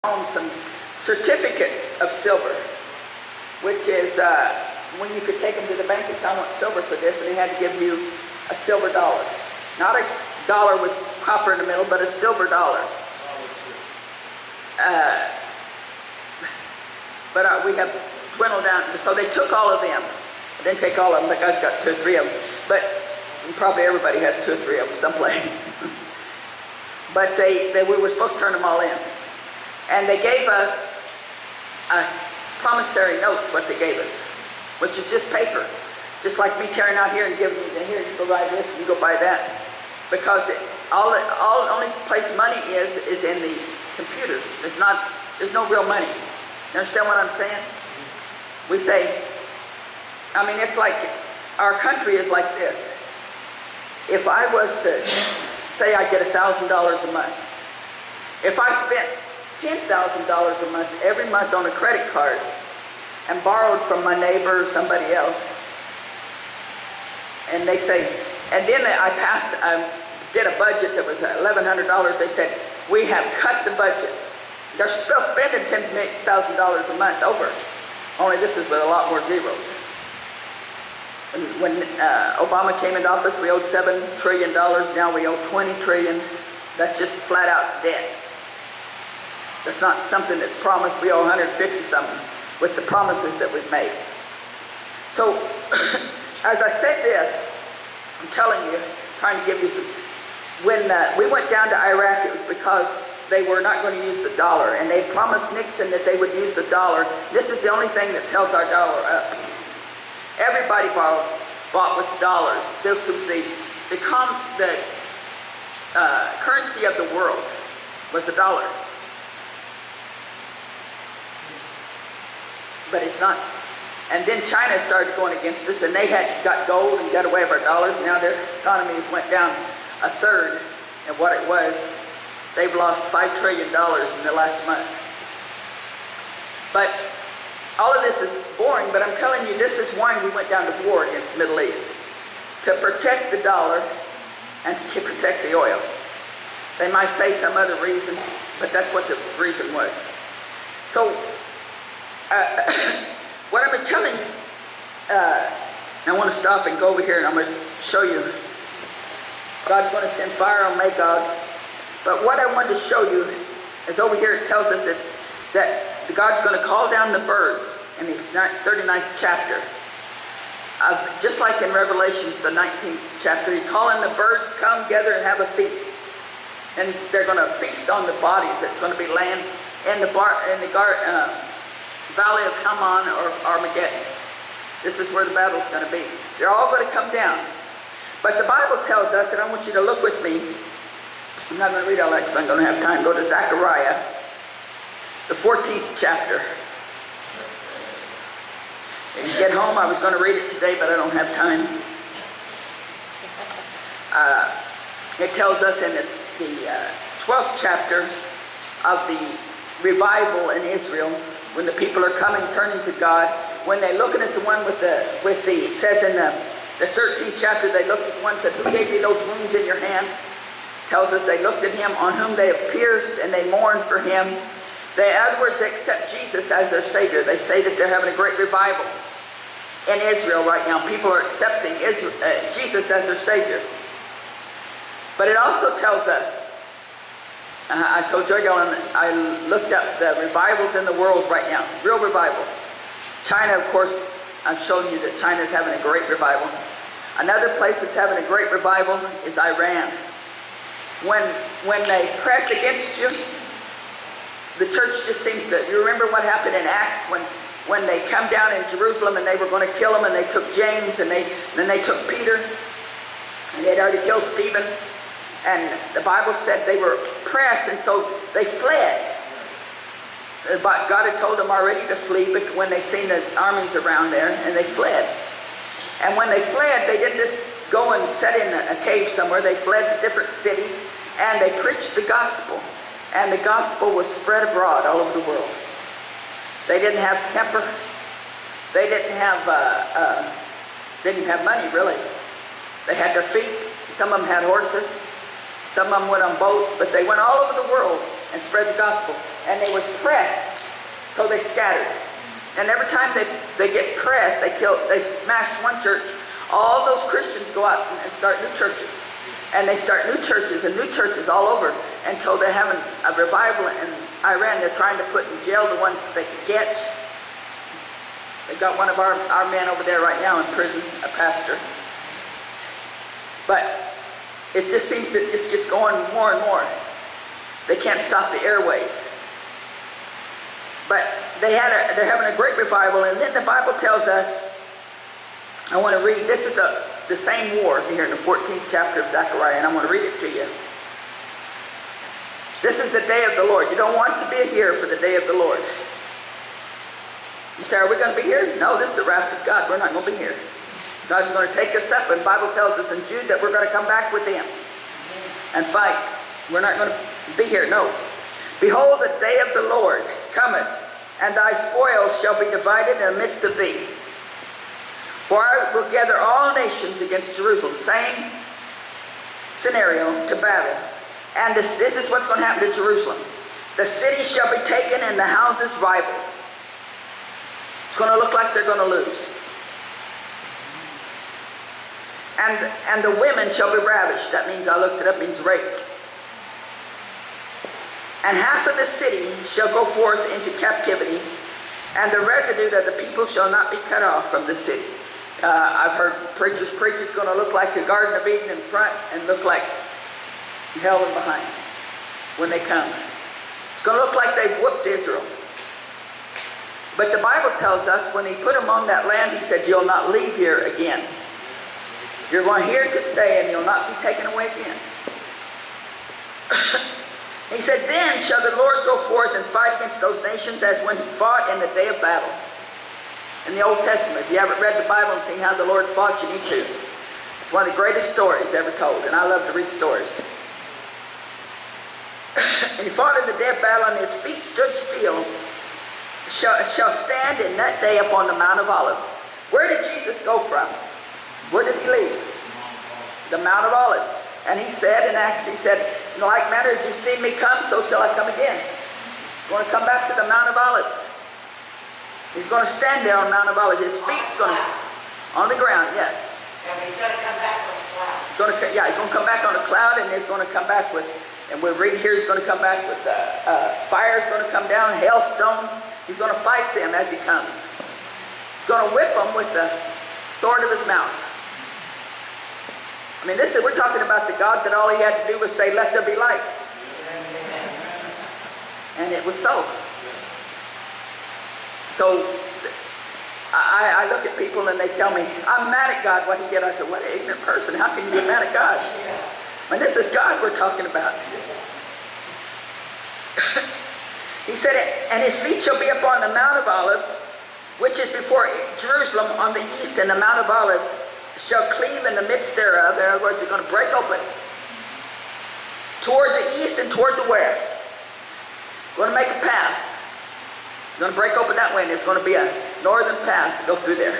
own some certificates of silver, which is when you could take them to the bank and say, I want silver for this, and they had to give you a silver dollar. Not a dollar with copper in the middle, but a silver dollar. But we have dwindled down, so they took all of them. I didn't take all of them, the guy's got 2 or 3 of them, but probably everybody has 2 or 3 of them someplace. But we were supposed to turn them all in. And they gave us a promissory notes, what they gave us, which is just paper. Just like me carrying out here and giving you, here, you go buy this, you go buy that. Because only place money is in the computers. There's no real money. You understand what I'm saying? We say, I mean, it's like, our country is like this. If I was to say I get $1,000 a month, if I spent $10,000 a month every month on a credit card and borrowed from my neighbor or somebody else, and they say, and then I did a budget that was $1,100, they said, we have cut the budget. They're still spending $10,000 a month over. Only this is with a lot more zeros. When Obama came into office, we owed $7 trillion. Now we owe $20 trillion. That's just flat out debt. That's not something that's promised. We owe 150 something with the promises that we've made. So, as I said this, I'm telling you, trying to give you some. When we went down to Iraq, it was because they were not going to use the dollar, and they promised Nixon that they would use the dollar. This is the only thing that's held our dollar up. Everybody bought with dollars. This was the currency of the world was the dollar. But it's not. And then China started going against us, and they got gold and got away with our dollars. Now their economy has went down a third of what it was. They've lost $5 trillion in the last month. But all of this is boring, but I'm telling you, this is why we went down to war against the Middle East. To protect the dollar and to protect the oil. They might say some other reason, but that's what the reason was. So, what I've been telling you, I want to stop and go over here and I'm going to show you. God's going to send fire on Magog. But what I wanted to show you is over here it tells us that God's going to call down the birds in the 39th chapter. Just like in Revelations, the 19th chapter, He's calling the birds, come gather and have a feast. And they're going to feast on the bodies that's going to be laying in the Valley of Haman or Armageddon. This is where the battle's going to be. They're all going to come down. But the Bible tells us, and I want you to look with me. I'm not going to read all that because I'm going to have time. Go to Zechariah, the 14th chapter. If you get home, I was going to read it today, but I don't have time. It tells us in the 12th chapter of the revival in Israel, when the people are coming, turning to God, when they're looking at the one it says in the 13th chapter, they looked at the one and said, who gave you those wounds in your hand? Tells us they looked at him on whom they have pierced, and they mourned for him. They, in other words, they accept Jesus as their Savior. They say that they're having a great revival in Israel right now. People are accepting Jesus as their Savior. But it also tells us, I told Joe, I looked up the revivals in the world right now, real revivals. China, of course, I've shown you that China is having a great revival. Another place that's having a great revival is Iran. When they press against you, the church just seems to, you remember what happened in Acts when they come down in Jerusalem and they were going to kill him, and they took James and then they took Peter, and they'd already killed Stephen. And the Bible said they were pressed, and so they fled. God had told them already to flee when they seen the armies around there, and they fled. And when they fled, they didn't just go and sit in a cave somewhere. They fled to different cities, and they preached the gospel. And the gospel was spread abroad all over the world. They didn't have temper. They didn't have money, really. They had their feet. Some of them had horses. Some of them went on boats, but they went all over the world and spread the gospel. And they was pressed, so they scattered. And every time they get pressed, they smash one church, all those Christians go out and start new churches. And they start new churches and new churches all over until they're having a revival in Iran. They're trying to put in jail the ones that they could get. They got one of our men over there right now in prison, a pastor. But it just seems that it's just going more and more. They can't stop the airways. But they're having a great revival. And then the Bible tells us, I want to read, this is the same war here in the 14th chapter of Zechariah, and I want to read it to you. This is the day of the Lord. You don't want to be here for the day of the Lord. You say, are we going to be here? No, this is the wrath of God. We're not going to be here. God's going to take us up, and the Bible tells us in Jude that we're going to come back with him and fight. We're not going to be here, no. Behold, the day of the Lord cometh, and thy spoil shall be divided in the midst of thee. For I will gather all nations against Jerusalem. Same scenario, to battle. And this is what's going to happen to Jerusalem. The city shall be taken and the houses rivaled. It's going to look like they're going to lose. And the women shall be ravished. That means, I looked it up, means raped. And half of the city shall go forth into captivity, and the residue of the people shall not be cut off from the city. I've heard preachers preach it's going to look like the Garden of Eden in front and look like hell in behind when they come. It's going to look like they've whooped Israel. But the Bible tells us when he put them on that land, he said, you'll not leave here again. You're going here to stay and you'll not be taken away again. He said, then shall the Lord go forth and fight against those nations as when he fought in the day of battle. In the Old Testament, if you haven't read the Bible and seen how the Lord fought, you need to. It's one of the greatest stories ever told, and I love to read stories. And he fought in the day of battle, and his feet stood still, shall stand in that day upon the Mount of Olives. Where did Jesus go from? Where did he leave? The Mount of Olives. And he said in Acts, he said, in like manner as you see me come, so shall I come again. I'm going to come back to the Mount of Olives. He's going to stand there on Mount of Olives. His feet's going to, on the ground, yes. And he's going to come back on a cloud. He's going to come back on a cloud, and he's going to come back with, and we'll read here, he's going to come back with fire's going to come down, hailstones. He's going to fight them as he comes. He's going to whip them with the sword of his mouth. I mean, we're talking about the God that all he had to do was say, let there be light. And it was so. So, I look at people and they tell me, I'm mad at God, what he did. I said, what an ignorant person. How can you be mad at God? I mean, this is God we're talking about. He said, and his feet shall be upon the Mount of Olives, which is before Jerusalem on the east, and the Mount of Olives shall cleave in the midst thereof. In other words, it's going to break open toward the east and toward the west. Going to make a pass. Going to break open that way, and there's going to be a northern path to go through there.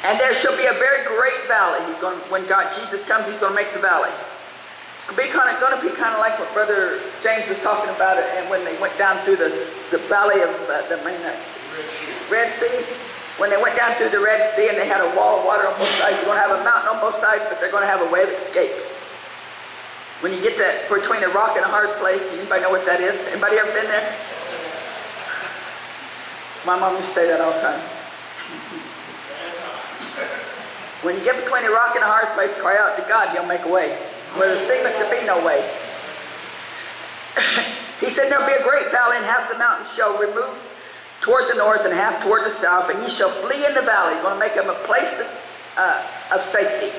And there shall be a very great valley. When Jesus comes, he's going to make the valley. It's going to be kind of like what Brother James was talking about, and when they went down through the valley of the Red Sea. When they went down through the Red Sea and they had a wall of water on both sides, you're going to have a mountain on both sides, but they're going to have a way of escape. When you get that between a rock and a hard place, anybody know what that is? Anybody ever been there? My mom used to say that all the time. When you get between a rock and a hard place, cry out to God, he'll make a way. Where there seemeth to be no way. He said, there'll be a great valley, and half the mountain shall remove toward the north and half toward the south, and ye shall flee in the valley. You're going to make them a place of safety.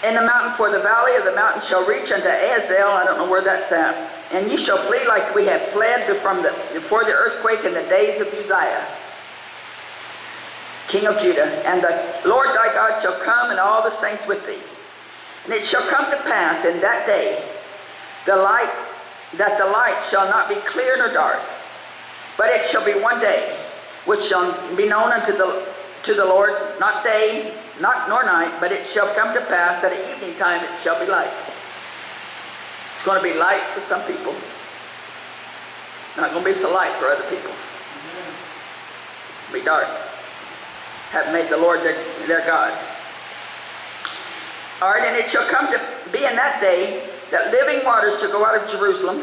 In the mountain, for the valley of the mountain shall reach unto Azel. I don't know where that's at. And ye shall flee like we have fled before the earthquake in the days of Uzziah, king of Judah. And the Lord thy God shall come, and all the saints with thee. And it shall come to pass in that day that the light shall not be clear nor dark, but it shall be one day, which shall be known unto the Lord, not day, nor night, but it shall come to pass that at evening time it shall be light. It's going to be light for some people. Not going to be so light for other people. It'll be dark. Have made the Lord their God. All right, and it shall come to be in that day that living waters shall go out of Jerusalem,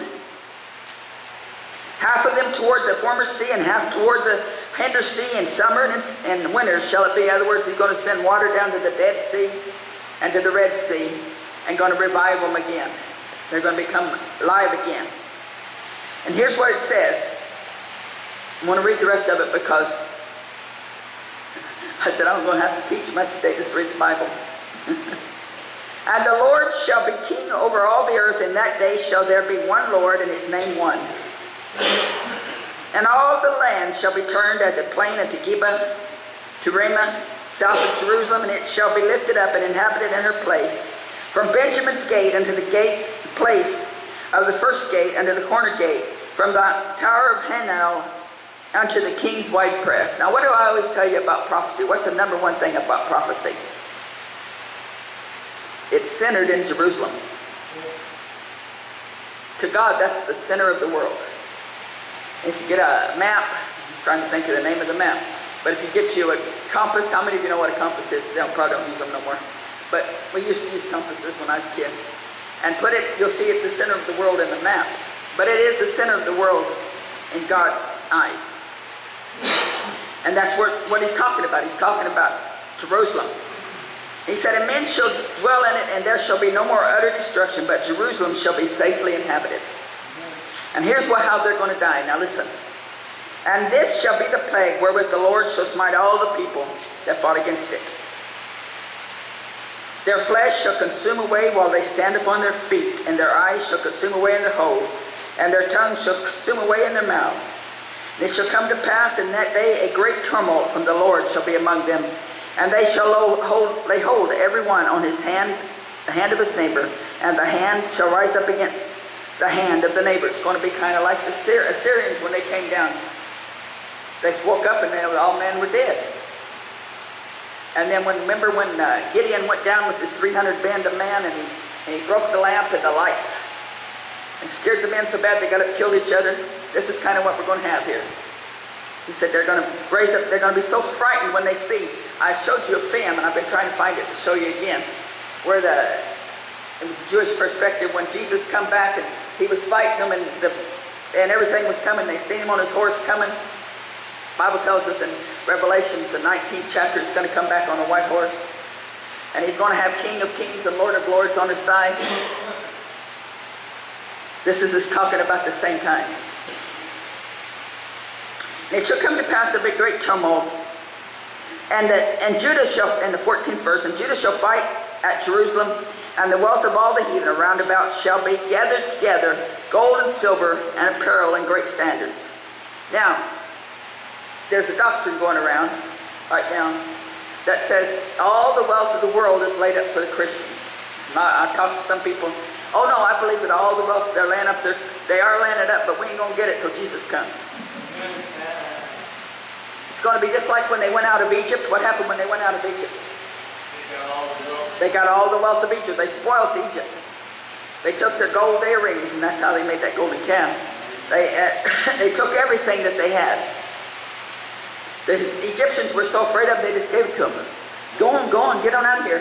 half of them toward the former sea and half toward the hinder sea. In summer and winter shall it be. In other words, he's going to send water down to the Dead Sea and to the Red Sea and going to revive them again. They're going to become live again. And here's what it says. I want to read the rest of it because I said I'm going to have to teach much today. Just read the Bible. And the Lord shall be king over all the earth. In that day shall there be one Lord, and his name one. And all the land shall be turned as a plain unto Geba, to Ramah, south of Jerusalem, and it shall be lifted up and inhabited in her place. From Benjamin's gate unto the gate place of the first gate, unto the corner gate, from the tower of Hanel unto the king's wide press. Now, what do I always tell you about prophecy? What's the number one thing about prophecy? It's centered in Jerusalem. To God, that's the center of the world. If you get a map, I'm trying to think of the name of the map, but if you get you a compass, how many of you know what a compass is? They probably don't use them no more. But we used to use compasses when I was a kid. And put it, you'll see it's the center of the world in the map. But it is the center of the world in God's eyes. And that's what he's talking about. He's talking about Jerusalem. He said, and men shall dwell in it, and there shall be no more utter destruction, but Jerusalem shall be safely inhabited. And here's how they're going to die. Now listen. And this shall be the plague wherewith the Lord shall smite all the people that fought against it. Their flesh shall consume away while they stand upon their feet, and their eyes shall consume away in their holes, and their tongue shall consume away in their mouth. And it shall come to pass in that day a great tumult from the Lord shall be among them, and they shall lay hold every one on his hand, the hand of his neighbor, and the hand shall rise up against the hand of the neighbor. It's going to be kind of like the Assyrians when they came down. They woke up and all men were dead. And then remember when Gideon went down with his 300 band of men, and he broke the lamp and the lights and scared the men so bad they got up, killed each other. This is kind of what we're going to have here. He said they're going to raise up, they're going to be so frightened when they see. I showed you a film, and I've been trying to find it to show you again, where it was a Jewish perspective when Jesus come back and he was fighting them, and everything was coming. They seen him on his horse coming. The Bible tells us in Revelations, the 19th chapter, he's going to come back on a white horse. And he's going to have King of Kings and Lord of Lords on his thigh. This is talking about the same time. And it shall come to pass there be great tumult. And Judah shall, in the 14th verse, and Judah shall fight at Jerusalem, and the wealth of all the heathen around about shall be gathered together, gold and silver and apparel and great standards. Now, there's a doctrine going around right now that says all the wealth of the world is laid up for the Christians. I talked to some people, oh no, I believe that all the wealth they're laying up there, they are laying it up, but we ain't going to get it till Jesus comes. It's going to be just like when they went out of Egypt. What happened when they went out of Egypt? They got all the wealth of Egypt. They spoiled Egypt. They took their gold earrings, and that's how they made that golden calf. They took everything that they had. The Egyptians were so afraid of it, they just gave it to them. Go on, get on out of here.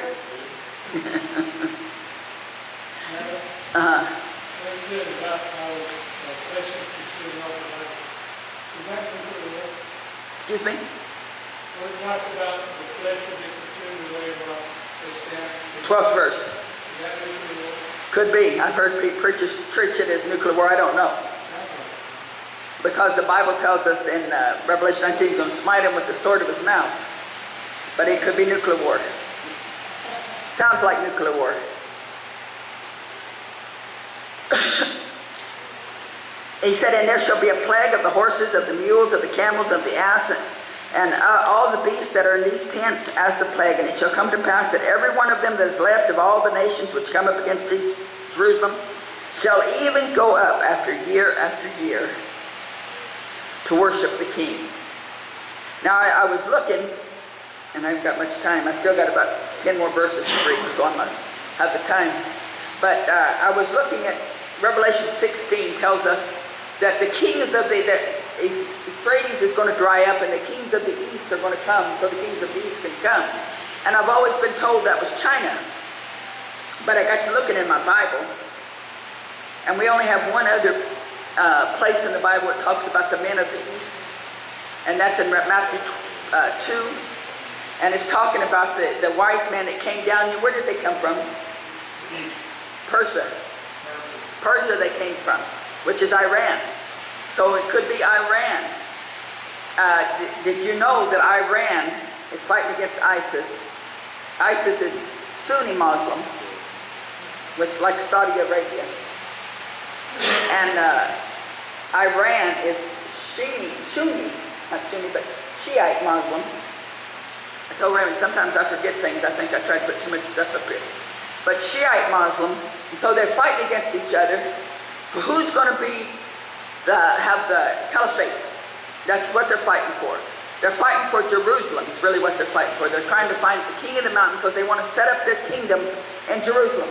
Excuse me? What it talks about the flesh will be consumed away while they stand. 12th verse. Is that nuclear war? Could be. I've heard preachers preach it as nuclear war. I don't know. Because the Bible tells us in Revelation 19, he's going to smite him with the sword of his mouth. But it could be nuclear war. Sounds like nuclear war. He said, and there shall be a plague of the horses, of the mules, of the camels, of the ass, and all the beasts that are in these tents as the plague. And it shall come to pass that every one of them that is left of all the nations which come up against Jerusalem shall even go up after year to worship the King. Now I was looking, and I haven't got much time. I've still got about 10 more verses to read, so I'm going to have the time. But I was looking at Revelation 16 tells us that the kings of the Euphrates is going to dry up and the kings of the east are going to come, so the kings of the east can come. And I've always been told that was China. But I got to looking in my Bible, and we only have one other place in the Bible that talks about the men of the east, and that's in Matthew 2. And it's talking about the wise men that came down. Where did they come from? East. Persia. Persia they came from, which is Iran. So it could be Iran. Did you know that Iran is fighting against ISIS? ISIS is Sunni Muslim, which like Saudi Arabia. And Iran is Sunni, not Sunni, but Shiite Muslim. I told Raymond, sometimes I forget things. I think I try to put too much stuff up here. But Shiite Muslim, and so they're fighting against each other for who's going to be have the caliphate. That's what they're fighting for. They're fighting for Jerusalem. It's really what they're fighting for. They're trying to find the king of the mountain because they want to set up their kingdom in Jerusalem.